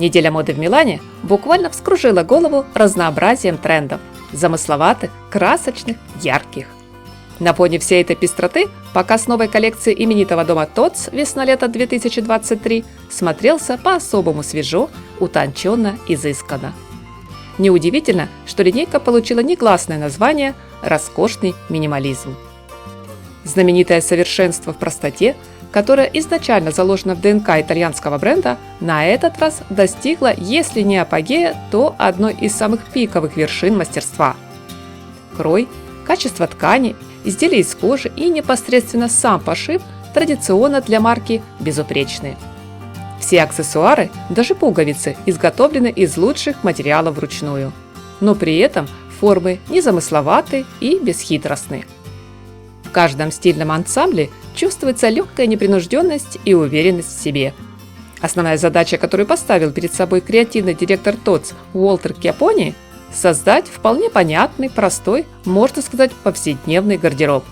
Неделя моды в Милане буквально вскружила голову разнообразием трендов – замысловатых, красочных, ярких. На фоне всей этой пестроты показ новой коллекции именитого дома Tod's весна-лето 2023 смотрелся по-особому свежо, утонченно, изысканно. Неудивительно, что линейка получила негласное название «Роскошный минимализм». Знаменитое совершенство в простоте, которое изначально заложено в ДНК итальянского бренда, на этот раз достигло, если не апогея, то одной из самых пиковых вершин мастерства. Крой, качество ткани, изделия из кожи и непосредственно сам пошив традиционно для марки безупречны. Все аксессуары, даже пуговицы, изготовлены из лучших материалов вручную, но при этом формы незамысловаты и бесхитростны. В каждом стильном ансамбле чувствуется легкая непринужденность и уверенность в себе. Основная задача, которую поставил перед собой креативный директор Tod's Уолтер Кьяпони – создать вполне понятный, простой, можно сказать, повседневный гардероб.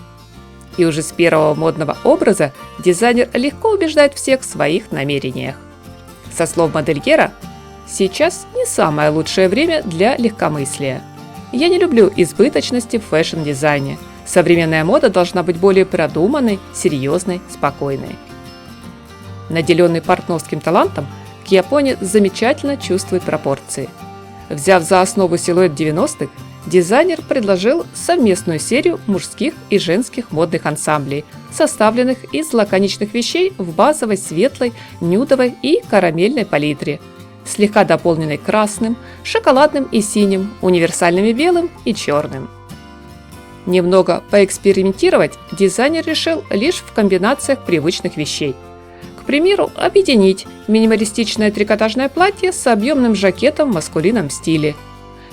И уже с первого модного образа дизайнер легко убеждает всех в своих намерениях. Со слов модельера, сейчас не самое лучшее время для легкомыслия. Я не люблю избыточности в фэшн-дизайне. Современная мода должна быть более продуманной, серьезной, спокойной. Наделенный портновским талантом, Кьяпони замечательно чувствует пропорции. Взяв за основу силуэт 90-х, дизайнер предложил совместную серию мужских и женских модных ансамблей, составленных из лаконичных вещей в базовой светлой, нюдовой и карамельной палитре, слегка дополненной красным, шоколадным и синим, универсальными белым и черным. Немного поэкспериментировать дизайнер решил лишь в комбинациях привычных вещей. К примеру, объединить минималистичное трикотажное платье с объемным жакетом в маскулинном стиле,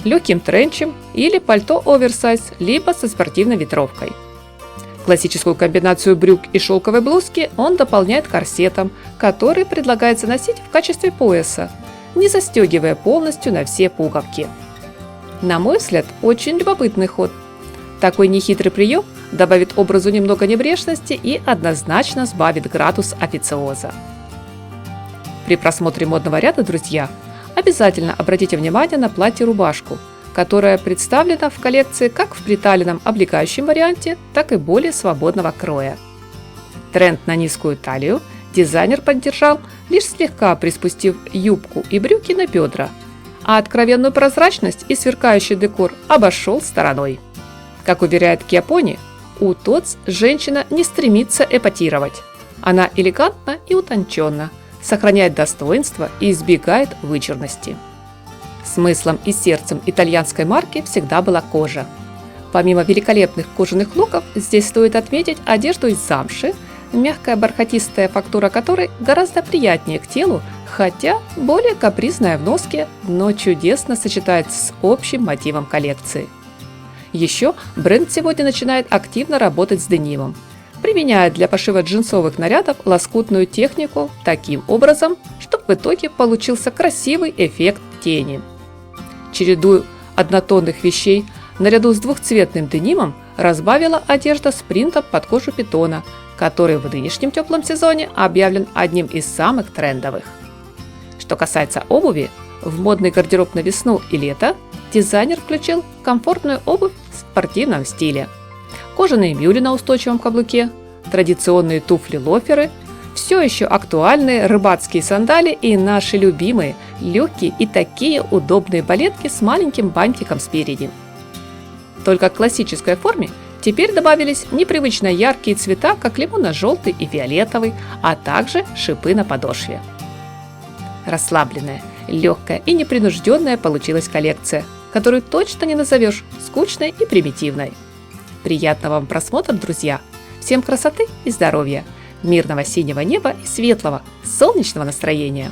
легким тренчем или пальто оверсайз, либо со спортивной ветровкой. Классическую комбинацию брюк и шелковой блузки он дополняет корсетом, который предлагается носить в качестве пояса, не застегивая полностью на все пуговки. На мой взгляд, очень любопытный ход. Такой нехитрый прием добавит образу немного небрежности и однозначно сбавит градус официоза. При просмотре модного ряда, друзья, обязательно обратите внимание на платье-рубашку, которая представлена в коллекции как в приталенном облегающем варианте, так и более свободного кроя. Тренд на низкую талию дизайнер поддержал, лишь слегка приспустив юбку и брюки на бедра, а откровенную прозрачность и сверкающий декор обошел стороной. Как уверяет Кьяпони, у Tod's женщина не стремится эпатировать. Она элегантна и утонченна, сохраняет достоинство и избегает вычурности. Смыслом и сердцем итальянской марки всегда была кожа. Помимо великолепных кожаных луков, здесь стоит отметить одежду из замши, мягкая бархатистая фактура которой гораздо приятнее к телу, хотя более капризная в носке, но чудесно сочетается с общим мотивом коллекции. Еще бренд сегодня начинает активно работать с денимом, применяя для пошива джинсовых нарядов лоскутную технику таким образом, чтобы в итоге получился красивый эффект тени. Череду однотонных вещей наряду с двухцветным денимом разбавила одежда с принтом под кожу питона, который в нынешнем теплом сезоне объявлен одним из самых трендовых. Что касается обуви, в модный гардероб на весну и лето дизайнер включил комфортную обувь в спортивном стиле. Кожаные мюли на устойчивом каблуке, традиционные туфли-лоферы, все еще актуальные рыбацкие сандали и наши любимые, легкие и такие удобные балетки с маленьким бантиком спереди. Только к классической форме теперь добавились непривычно яркие цвета, как лимонно-желтый и фиолетовый, а также шипы на подошве. Расслабленная, легкая и непринужденная получилась коллекция, которую точно не назовешь скучной и примитивной. Приятного вам просмотра, друзья! Всем красоты и здоровья! Мирного синего неба и светлого, солнечного настроения!